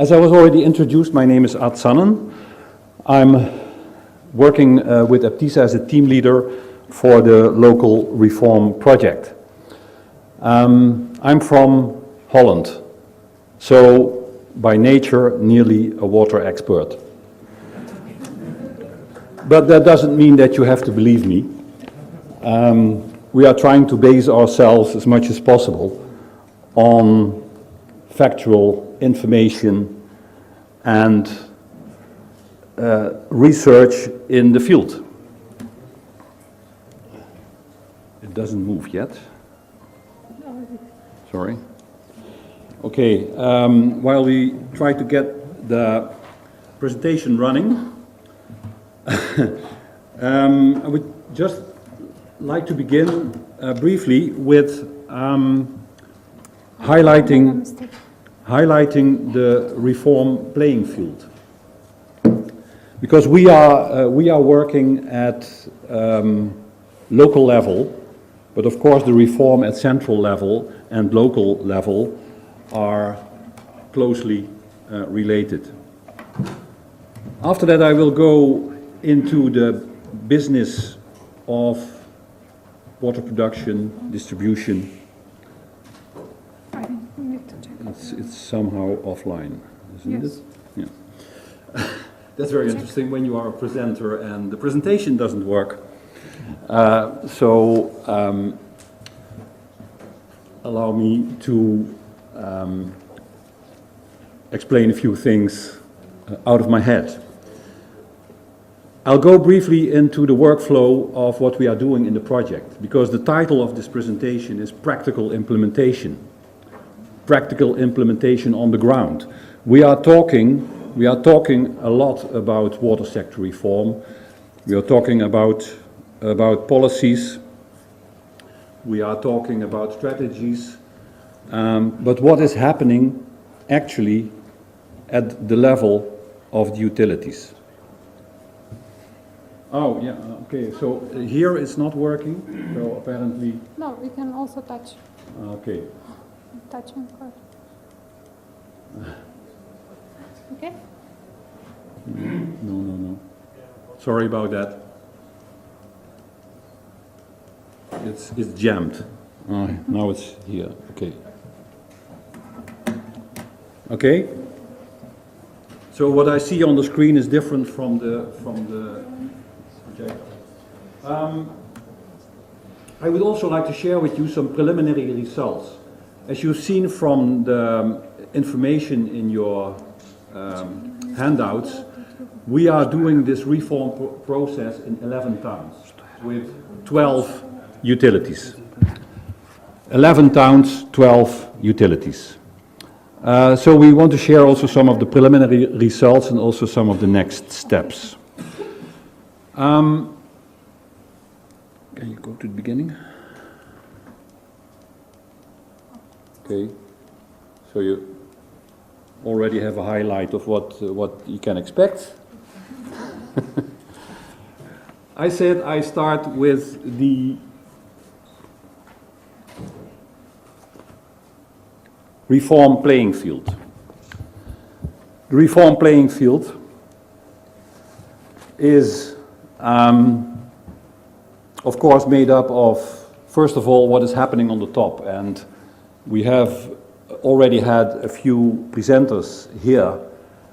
As I was already introduced, my name is Sannen. I'm working with Aptisa as a team leader for the local reform project. I'm from Holland, so by nature nearly a water expert. But that doesn't mean that you have to believe me. We are trying to base ourselves as much as possible on factual information and research in the field. It doesn't move yet. Sorry. Okay, while we try to get the presentation running, I would just like to begin briefly with highlighting the reform playing field, because we are working at local level, but of course the reform at central level and local level are closely related. After that, I will go into the business of water production, distribution. It's somehow offline, isn't it? Yeah. That's very interesting when you are a presenter and the presentation doesn't work. Allow me to explain a few things out of my head. I'll go briefly into the workflow of what we are doing in the project, because the title of this presentation is Practical Implementation. Practical implementation on the ground. We are talking a lot about water sector reform. We are talking about policies. We are talking about strategies. But what is happening actually at the level of the utilities? Oh, yeah, okay, so here it's not working, so apparently... No, we can also touch. Okay. Touch and cord. Okay? No. Sorry about that. It's jammed. Now it's here, okay. Okay? So what I see on the screen is different from the projector. I would also like to share with you some preliminary results. As you've seen from the information in your handouts, we are doing this reform process in 11 towns with 12 utilities. 11 towns, 12 utilities. So we want to share also some of the preliminary results and also some of the next steps. Can you go to the beginning? Okay, so you already have a highlight of what you can expect. I said I start with the reform playing field. The reform playing field is of course made up of, first of all, what is happening on the top, and we have already had a few presenters here.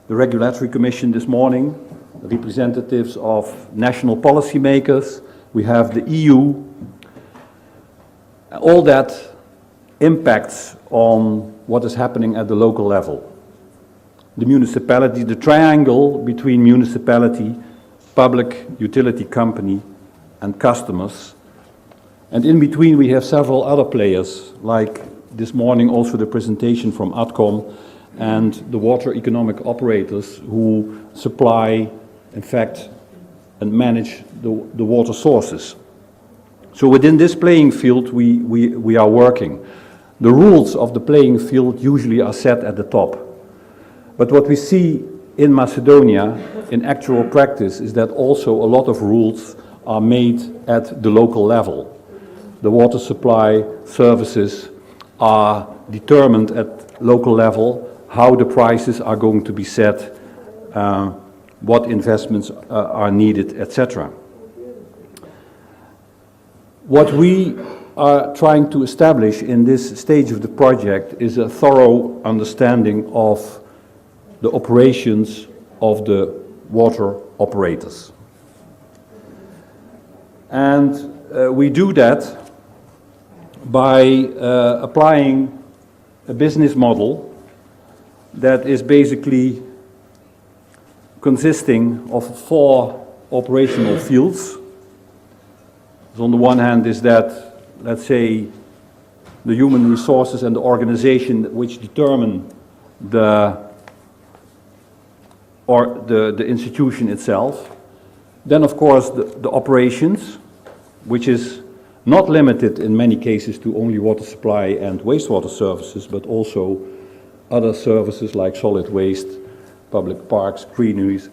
The Regulatory Commission this morning, representatives of national policymakers, we have the EU. All that impacts on what is happening at the local level. The municipality, the triangle between municipality, public utility company and customers. And in between we have several other players, like this morning also the presentation from ADCOM and the water economic operators who supply, in fact, and manage the water sources. So within this playing field we are working. The rules of the playing field usually are set at the top. But what we see in Macedonia in actual practice is that also a lot of rules are made at the local level. The water supply services are determined at local level how the prices are going to be set, what investments are needed, etc. What we are trying to establish in this stage of the project is a thorough understanding of the operations of the water operators. And we do that by applying a business model that is basically consisting of 4 operational fields. So on the one hand is that, let's say, the human resources and the organization which determine the institution itself. Then, of course, the operations, which is not limited in many cases to only water supply and wastewater services, but also other services like solid waste, public parks, greeneries,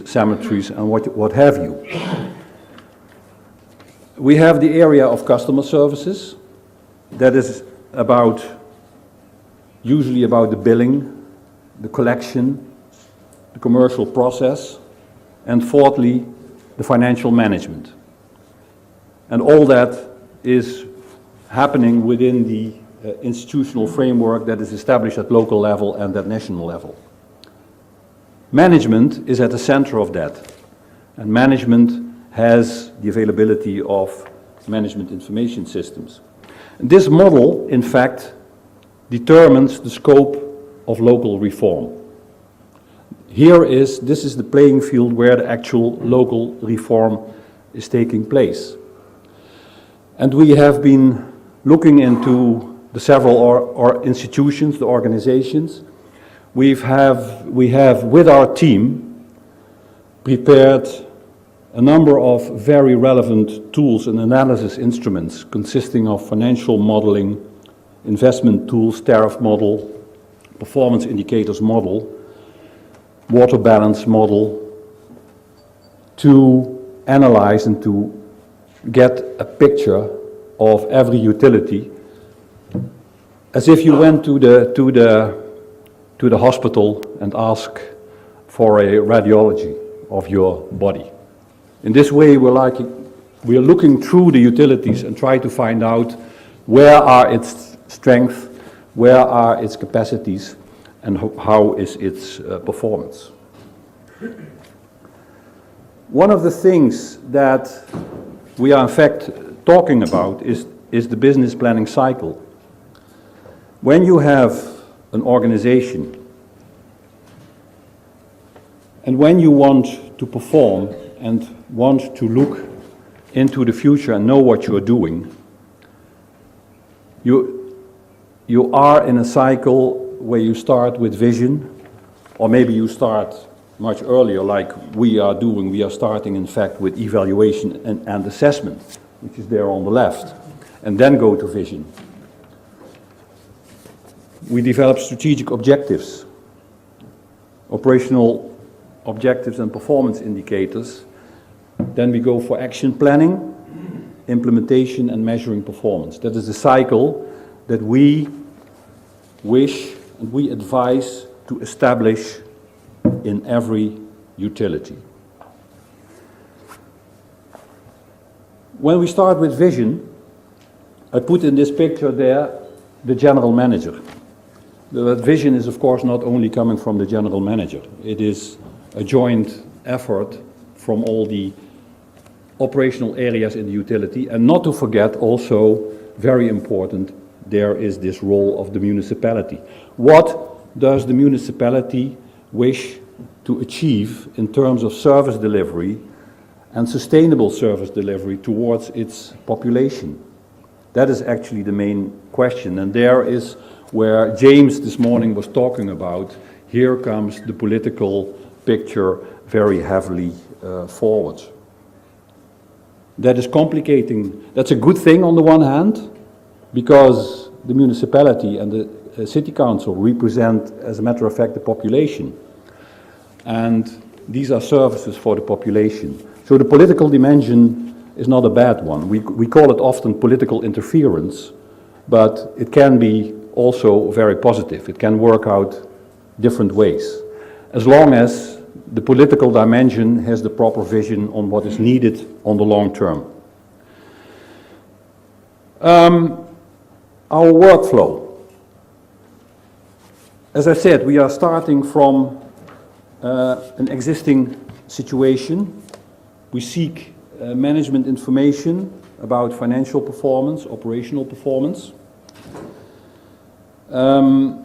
cemeteries, and what have you. We have the area of customer services. That is usually about the billing, the collection, the commercial process, and fourthly, the financial management. And all that is happening within the institutional framework that is established at local level and at national level. Management is at the center of that, and management has the availability of management information systems. And this model, in fact, determines the scope of local reform. This is the playing field where the actual local reform is taking place. And we have been looking into the several institutions, the organizations. We have, with our team, prepared a number of very relevant tools and analysis instruments consisting of financial modeling, investment tools, tariff model, performance indicators model, water balance model, to analyze and to get a picture of every utility as if you went to the hospital and asked for a radiology of your body. In this way, we're looking through the utilities and try to find out where are its strengths, where are its capacities, and how is its performance. One of the things that we are in fact talking about is the business planning cycle. When you have an organization and when you want to perform and want to look into the future and know what you are doing, you are in a cycle where you start with vision, or maybe you start much earlier like we are doing. We are starting in fact with evaluation and assessment, which is there on the left, and then go to vision. We develop strategic objectives, operational objectives and performance indicators. Then we go for action planning, implementation and measuring performance. That is the cycle that we wish and we advise to establish in every utility. When we start with vision, I put in this picture there the general manager. The vision is of course not only coming from the general manager. It is a joint effort from all the operational areas in the utility, and not to forget also, very important, there is this role of the municipality. What does the municipality wish to achieve in terms of service delivery and sustainable service delivery towards its population? That is actually the main question, and there is where James this morning was talking about. Here comes the political picture very heavily forward. That is complicating. That's a good thing on the one hand, because the municipality and the city council represent, as a matter of fact, the population. And these are services for the population. So the political dimension is not a bad one. We call it often political interference, but it can be also very positive. It can work out different ways, as long as the political dimension has the proper vision on what is needed on the long term. Our workflow. As I said, we are starting from an existing situation. We seek management information about financial performance, operational performance. And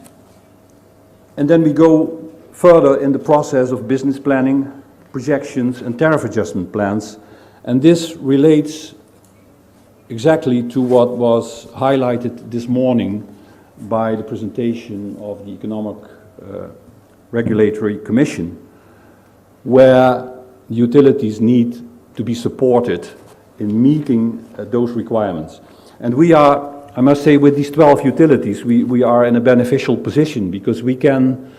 then we go further in the process of business planning, projections and tariff adjustment plans. And this relates exactly to what was highlighted this morning by the presentation of the Economic Regulatory Commission, where utilities need to be supported in meeting those requirements. And we are, I must say, with these 12 utilities, we are in a beneficial position because we can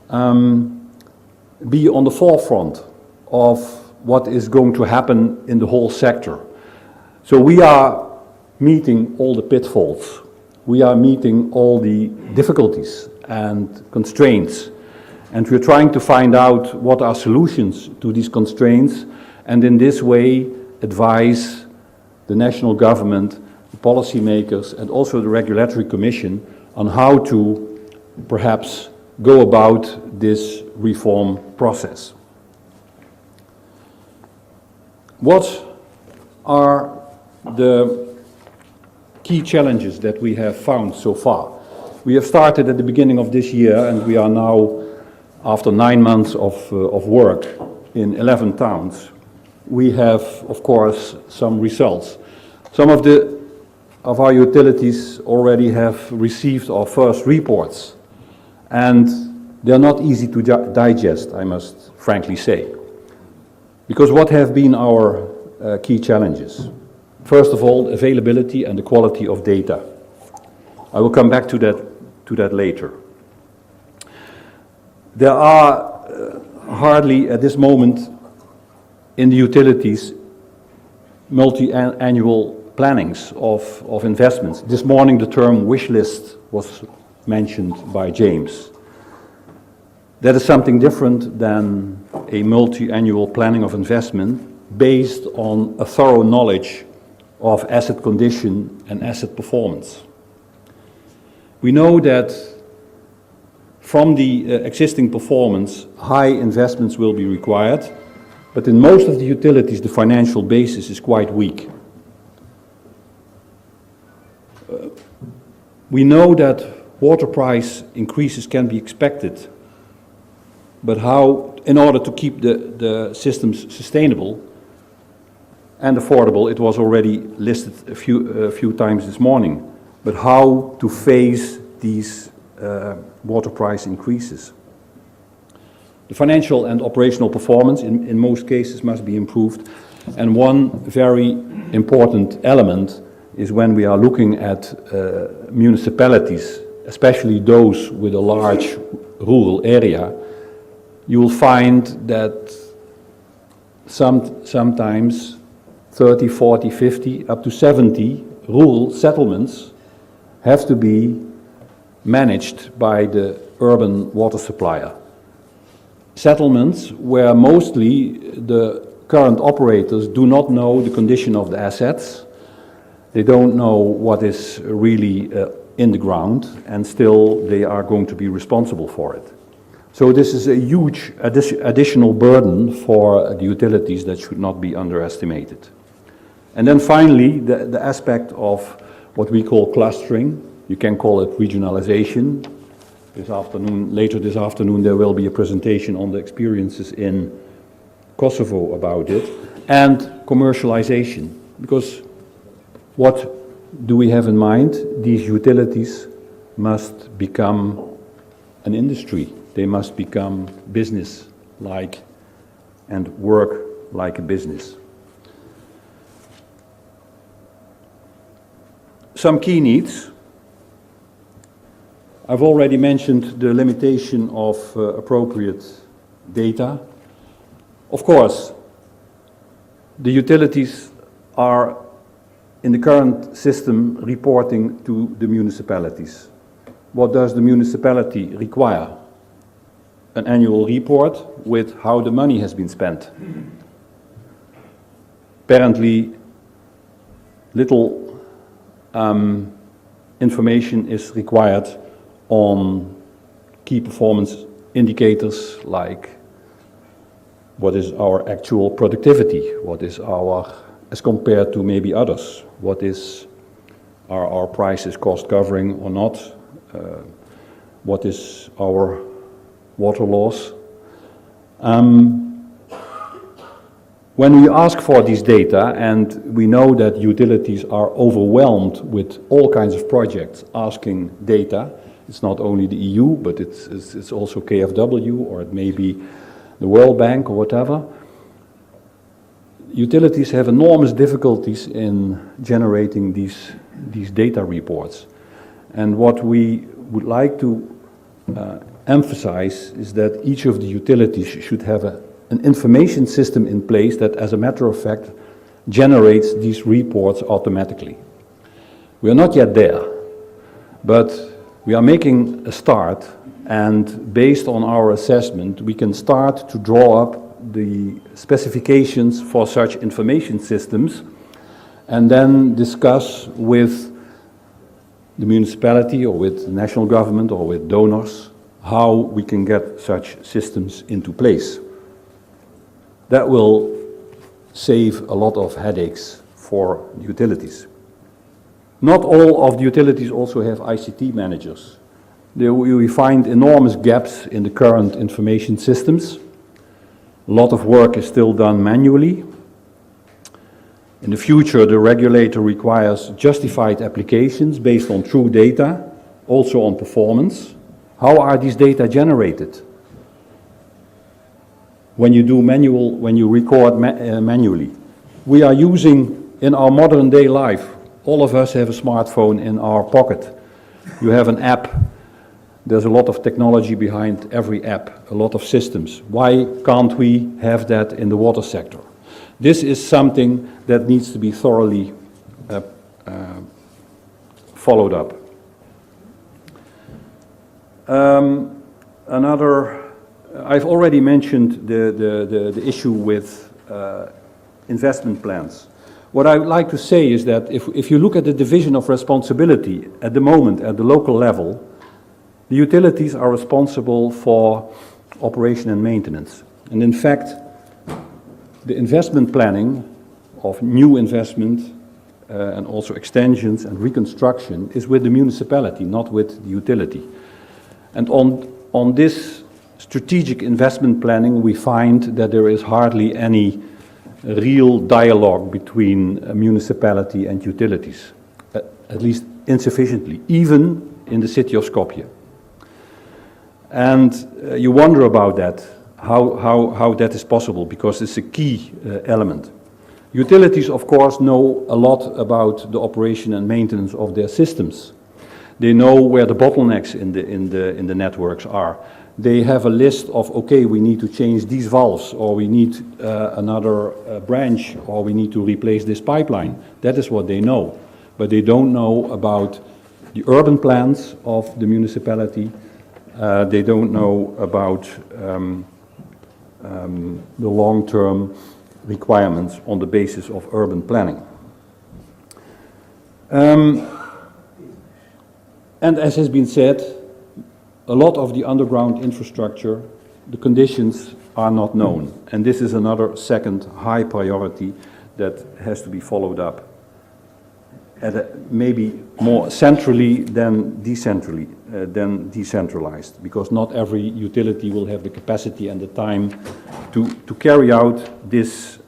be on the forefront of what is going to happen in the whole sector. So we are meeting all the pitfalls. We are meeting all the difficulties and constraints. And we're trying to find out what are solutions to these constraints, and in this way advise the national government, the policymakers, and also the Regulatory Commission on how to perhaps go about this reform process. What are the key challenges that we have found so far? We have started at the beginning of this year, and we are now, after 9 months of work in 11 towns, we have, of course, some results. Some of our utilities already have received our first reports, and they're not easy to digest, I must frankly say. Because what have been our key challenges? First of all, availability and the quality of data. I will come back to that later. There are hardly at this moment in the utilities multi-annual plannings of investments. This morning the term wish list was mentioned by James. That is something different than a multi-annual planning of investment based on a thorough knowledge of asset condition and asset performance. We know that from the existing performance, high investments will be required, but in most of the utilities, the financial basis is quite weak. We know that water price increases can be expected, but how, in order to keep the systems sustainable and affordable, it was already listed a few times this morning, but how to face these water price increases. The financial and operational performance in most cases must be improved, and one very important element is when we are looking at municipalities, especially those with a large rural area, you will find that sometimes 30, 40, 50, up to 70 rural settlements have to be managed by the urban water supplier. Settlements where mostly the current operators do not know the condition of the assets, they don't know what is really in the ground, and still they are going to be responsible for it. So this is a huge additional burden for the utilities that should not be underestimated. And then finally, the aspect of what we call clustering. You can call it regionalization. Later this afternoon, there will be a presentation on the experiences in Kosovo about it, and commercialization. Because what do we have in mind? These utilities must become an industry. They must become business-like and work like a business. Some key needs. I've already mentioned the limitation of appropriate data. Of course, the utilities are in the current system reporting to the municipalities. What does the municipality require? an annual report with how the money has been spent. Apparently, little information is required on key performance indicators like what is our actual productivity, what is our, as compared to maybe others, what is, are our prices cost covering or not, what is our water loss. When we ask for these data, and we know that utilities are overwhelmed with all kinds of projects asking data, it's not only the EU, but it's also KfW, or it may be the World Bank or whatever. Utilities have enormous difficulties in generating these data reports. And what we would like to emphasize is that each of the utilities should have an information system in place that, as a matter of fact, generates these reports automatically. We are not yet there, but we are making a start, and based on our assessment, we can start to draw up the specifications for such information systems and then discuss with the municipality or with the national government or with donors how we can get such systems into place. That will save a lot of headaches for utilities. Not all of the utilities also have ICT managers. We find enormous gaps in the current information systems. A lot of work is still done manually. In the future, the regulator requires justified applications based on true data, also on performance. How are these data generated? When you do manual, when you record manually. We are using in our modern day life, all of us have a smartphone in our pocket. You have an app. There's a lot of technology behind every app, a lot of systems. Why can't we have that in the water sector? This is something that needs to be thoroughly followed up. I've already mentioned the issue with investment plans. What I would like to say is that if you look at the division of responsibility at the moment at the local level, the utilities are responsible for operation and maintenance. And in fact, the investment planning of new investment and also extensions and reconstruction is with the municipality, not with the utility. And on this strategic investment planning, we find that there is hardly any real dialogue between a municipality and utilities, at least insufficiently, even in the city of Skopje. And you wonder about that, how that is possible, because it's a key element. Utilities, of course, know a lot about the operation and maintenance of their systems. They know where the bottlenecks in the networks are. They have a list of, okay, we need to change these valves, or we need another branch, or we need to replace this pipeline. That is what they know. But they don't know about the urban plans of the municipality. They don't know about the long-term requirements on the basis of urban planning. And as has been said, a lot of the underground infrastructure, the conditions are not known. And this is another second high priority that has to be followed up. At maybe more centrally than decentralized, because not every utility will have the capacity and the time to carry out this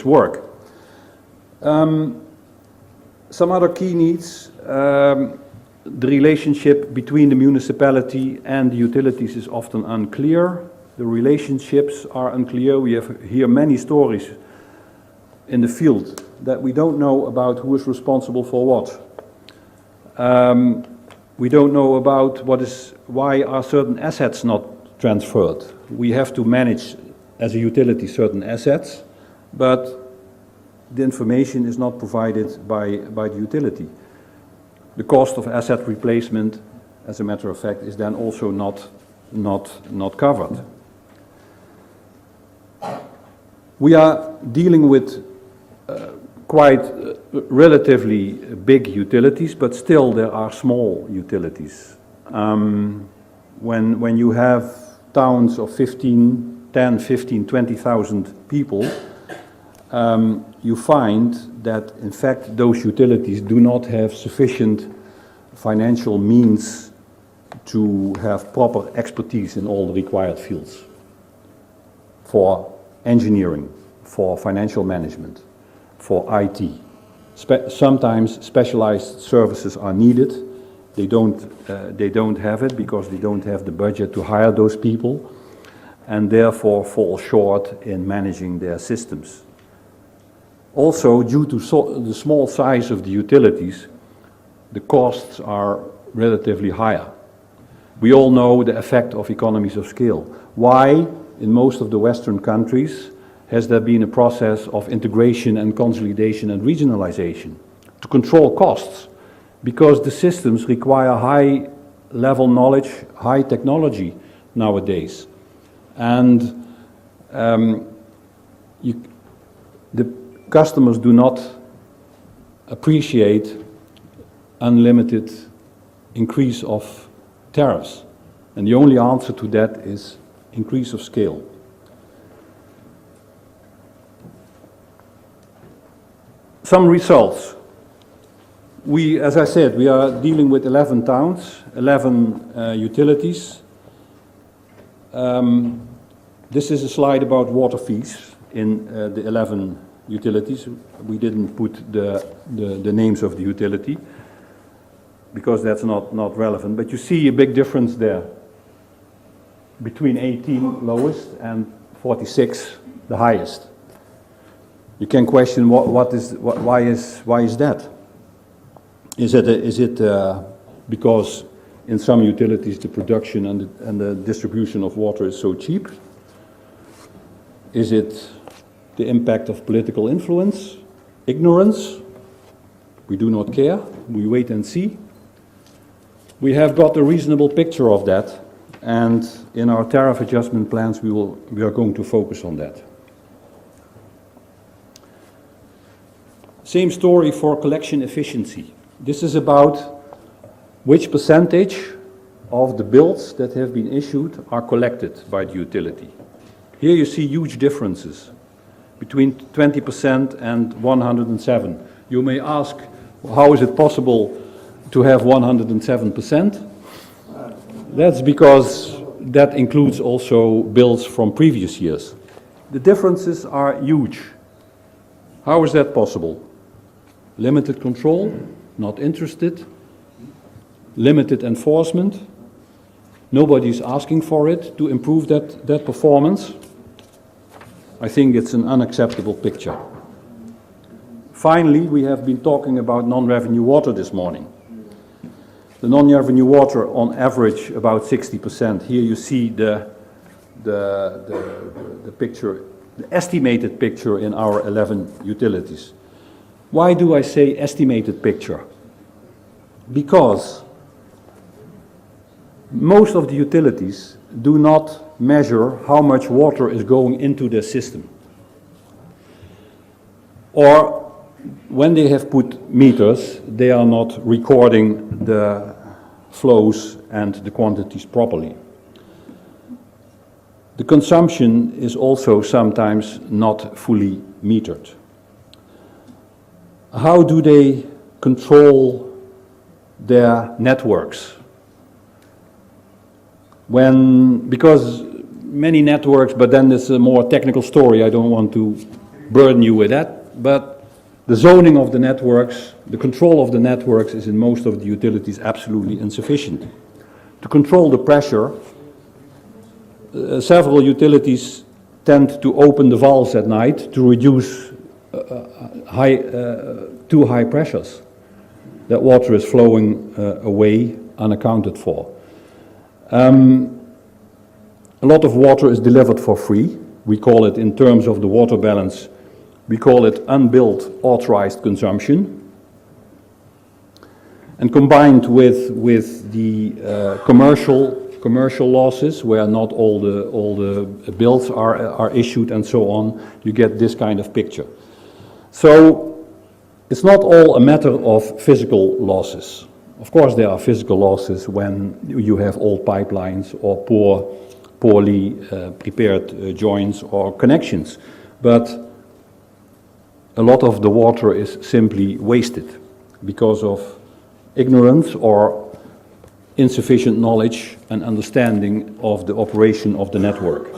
work. Some other key needs. The relationship between the municipality and the utilities is often unclear. The relationships are unclear. We have hear many stories in the field that we don't know about who is responsible for what. We don't know about why are certain assets not transferred. We have to manage as a utility certain assets, but the information is not provided by the utility. The cost of asset replacement, as a matter of fact, is then also not not covered. We are dealing with quite relatively big utilities, but still there are small utilities. When you have towns of 10, 15, 20,000 people, you find that in fact those utilities do not have sufficient financial means to have proper expertise in all the required fields for engineering, for financial management, for IT. Sometimes specialized services are needed. They don't have it because they don't have the budget to hire those people, and therefore fall short in managing their systems. Also, due to the small size of the utilities, the costs are relatively higher. We all know the effect of economies of scale. Why, in most of the Western countries, has there been a process of integration and consolidation and regionalization to control costs? Because the systems require high level knowledge, high technology nowadays. And the customers do not appreciate unlimited increase of tariffs. And the only answer to that is increase of scale. Some results. As I said, we are dealing with 11 towns, 11 utilities. This is a slide about water fees in the 11 utilities. We didn't put the names of the utility because that's not relevant, but you see a big difference there between 18 lowest and 46 the highest. You can question why is that? Is it because in some utilities the production and the distribution of water is so cheap? Is it the impact of political influence, ignorance? We do not care. We wait and see. We have got a reasonable picture of that, and in our tariff adjustment plans we are going to focus on that. Same story for collection efficiency. This is about which percentage of the bills that have been issued are collected by the utility. Here you see huge differences between 20% and 107. You may ask, how is it possible to have 107%? That's because that includes also bills from previous years. The differences are huge. How is that possible? Limited control, not interested, limited enforcement, nobody is asking for it to improve that performance. I think it's an unacceptable picture. Finally, we have been talking about non-revenue water this morning. The non-revenue water on average about 60%. Here you see the picture, the estimated picture in our 11 utilities. Why do I say estimated picture? Because most of the utilities do not measure how much water is going into their system. Or when they have put meters, they are not recording the flows and the quantities properly. The consumption is also sometimes not fully metered. How do they control their networks? Because many networks, but then it's a more technical story, I don't want to burden you with that, but the zoning of the networks, the control of the networks is in most of the utilities absolutely insufficient. To control the pressure, several utilities tend to open the valves at night to reduce too high pressures. That water is flowing away unaccounted for. A lot of water is delivered for free. We call it, in terms of the water balance, we call it unbilled authorized consumption. And combined with the commercial commercial losses, where not all the bills are issued and so on, you get this kind of picture. So it's not all a matter of physical losses. Of course, there are physical losses when you have old pipelines or poorly prepared joints or connections, but a lot of the water is simply wasted because of ignorance or insufficient knowledge and understanding of the operation of the network.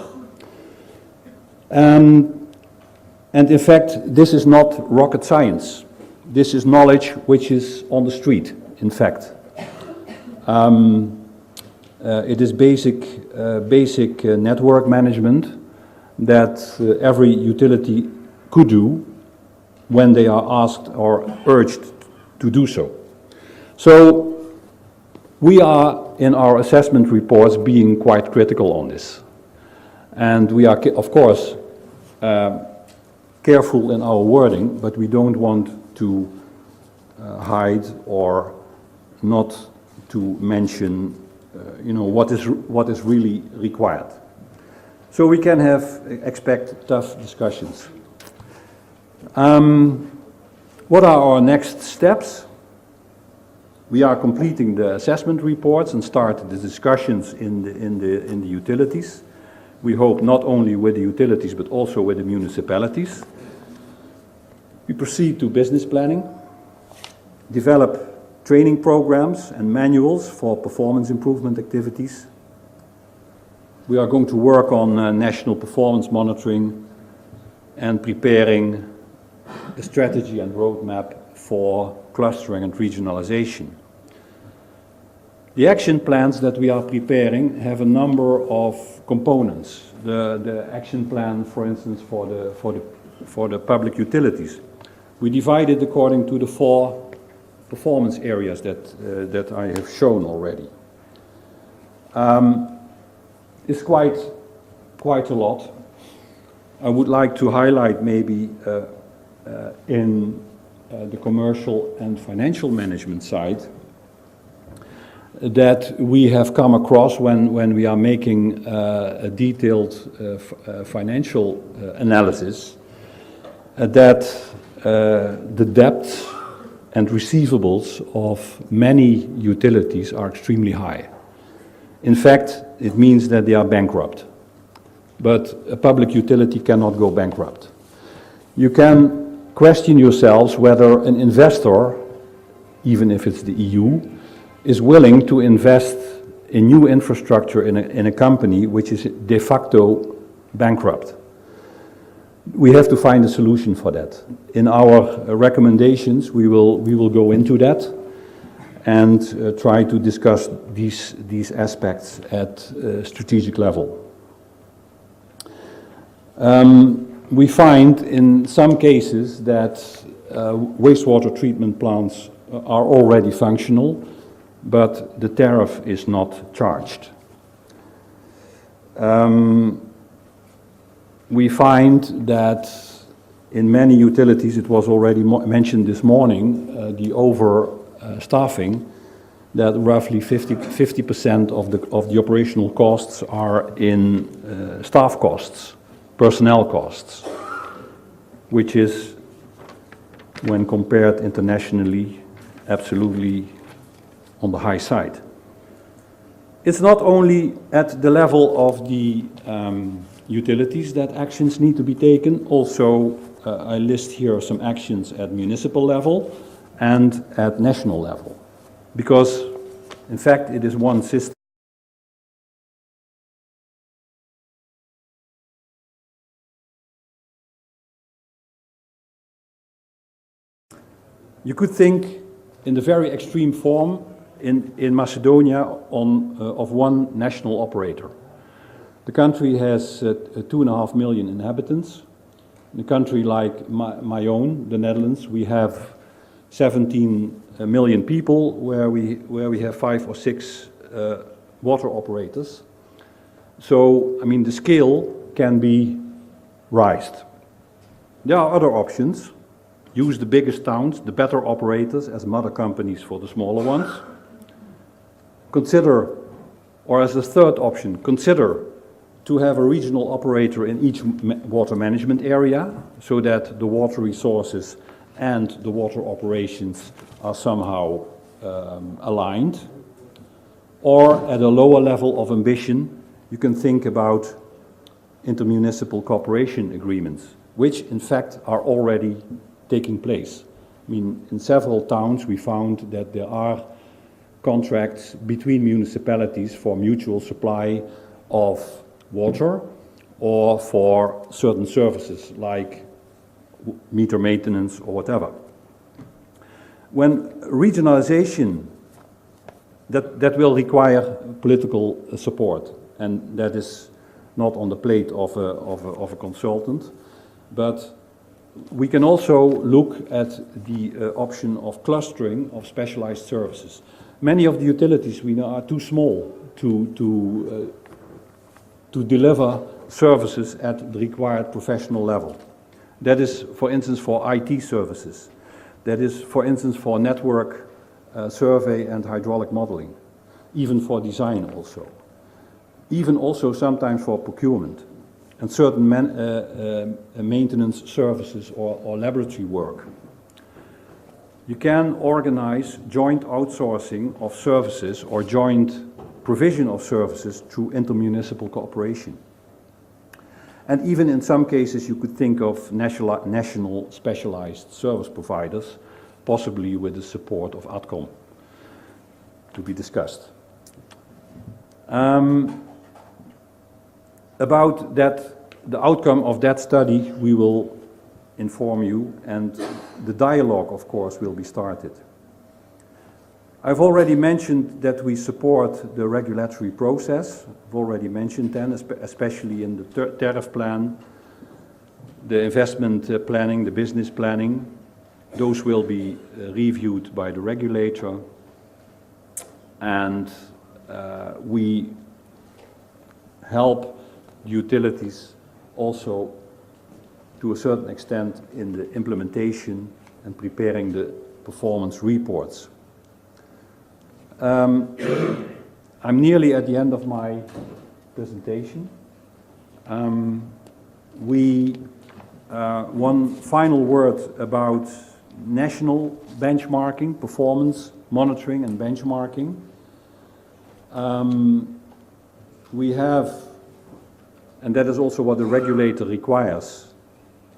And in fact, this is not rocket science. This is knowledge which is on the street, in fact. It is basic network management that every utility could do when they are asked or urged to do so. So we are, in our assessment reports, being quite critical on this. And we are, of course, careful in our wording, but we don't want to hide or not to mention, what is really required. So we can expect tough discussions. What are our next steps? We are completing the assessment reports and start the discussions in the utilities. We hope not only with the utilities but also with the municipalities. We proceed to business planning, develop training programs and manuals for performance improvement activities. We are going to work on national performance monitoring and preparing a strategy and roadmap for clustering and regionalization. The action plans that we are preparing have a number of components. The action plan, for instance, for the public utilities, we divide it according to the 4 performance areas that I have shown already. It's quite a lot. I would like to highlight maybe in the commercial and financial management side that we have come across when we are making a detailed financial analysis, that the debt and receivables of many utilities are extremely high. In fact, it means that they are bankrupt. But a public utility cannot go bankrupt. You can question yourselves whether an investor, even if it's the EU, is willing to invest in new infrastructure in a company which is de facto bankrupt. We have to find a solution for that. In our recommendations, we will go into that and try to discuss these aspects at strategic level. We find in some cases that wastewater treatment plants are already functional, but the tariff is not charged. We find that in many utilities, it was already mentioned this morning, the overstaffing, that roughly 50% of the operational costs are in staff costs, personnel costs, which is, when compared internationally, absolutely on the high side. It's not only at the level of the utilities that actions need to be taken. Also, I list here some actions at municipal level and at national level. Because, in fact, it is one system. You could think, in the very extreme form, in Macedonia of one national operator. The country has 2.5 million inhabitants. In a country like my own, the Netherlands, we have 17 million people where we have 5 or 6 water operators. So, I mean, the scale can be raised. There are other options. Use the biggest towns, the better operators, as mother companies for the smaller ones. Consider Or as a third option, consider to have a regional operator in each water management area so that the water resources and the water operations are somehow aligned. Or at a lower level of ambition, you can think about intermunicipal cooperation agreements, which in fact are already taking place. I mean, in several towns we found that there are contracts between municipalities for mutual supply of water or for certain services like meter maintenance or whatever. When regionalization, that will require political support, and that is not on the plate of a consultant, but we can also look at the option of clustering of specialized services. Many of the utilities we know are too small to deliver services at the required professional level. That is, for instance, for IT services. That is, for instance, for network survey and hydraulic modeling, even for design also. Even also sometimes for procurement and certain maintenance services or laboratory work. You can organize joint outsourcing of services or joint provision of services through intermunicipal cooperation. And even in some cases you could think of national specialized service providers, possibly with the support of ADCOM, to be discussed. About that, the outcome of that study, we will inform you, and the dialogue, of course, will be started. I've already mentioned that we support the regulatory process. I've already mentioned then, especially in the tariff plan, the investment planning, the business planning. Those will be reviewed by the regulator, and we help utilities also to a certain extent in the implementation and preparing the performance reports. I'm nearly at the end of my presentation. One final word about national benchmarking, performance monitoring and benchmarking. We have, and that is also what the regulator requires,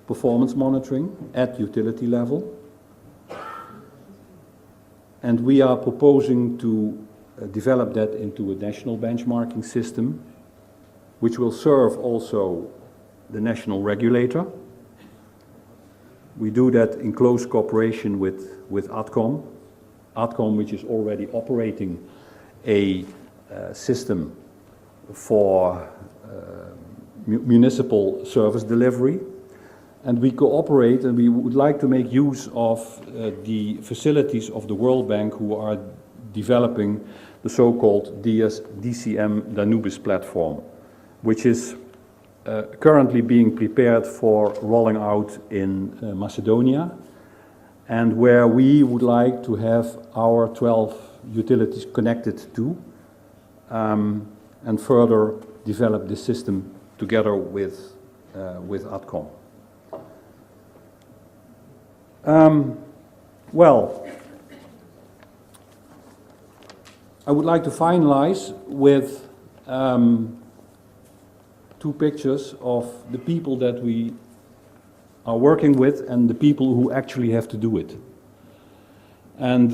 performance monitoring at utility level. And we are proposing to develop that into a national benchmarking system, which will serve also the national regulator. We do that in close cooperation with ADCOM. ADCOM, which is already operating a system for municipal service delivery. And we cooperate, and we would like to make use of the facilities of the World Bank, who are developing the so-called DCM Danubis platform, which is currently being prepared for rolling out in Macedonia, and where we would like to have our 12 utilities connected to, and further develop this system together with ADCOM. Well, I would like to finalize with two pictures of the people that we are working with and the people who actually have to do it. And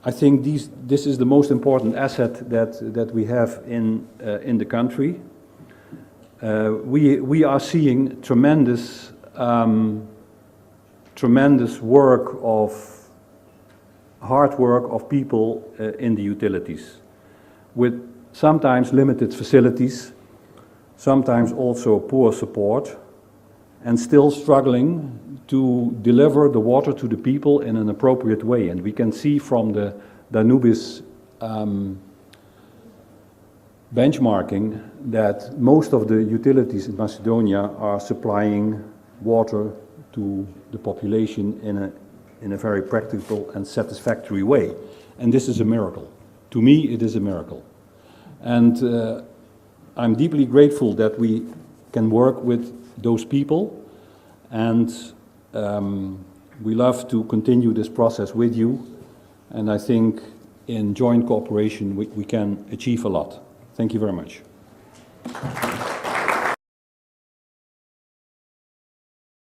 I think this is the most important asset that we have in the country. We are seeing tremendous work hard work of people in the utilities, with sometimes limited facilities, sometimes also poor support, and still struggling to deliver the water to the people in an appropriate way. And we can see from the Danubis benchmarking that most of the utilities in Macedonia are supplying water to the population in a very practical and satisfactory way. And this is a miracle. To me, it is a miracle. And I'm deeply grateful that we can work with those people, and we love to continue this process with you. And I think in joint cooperation we can achieve a lot. Thank you very much.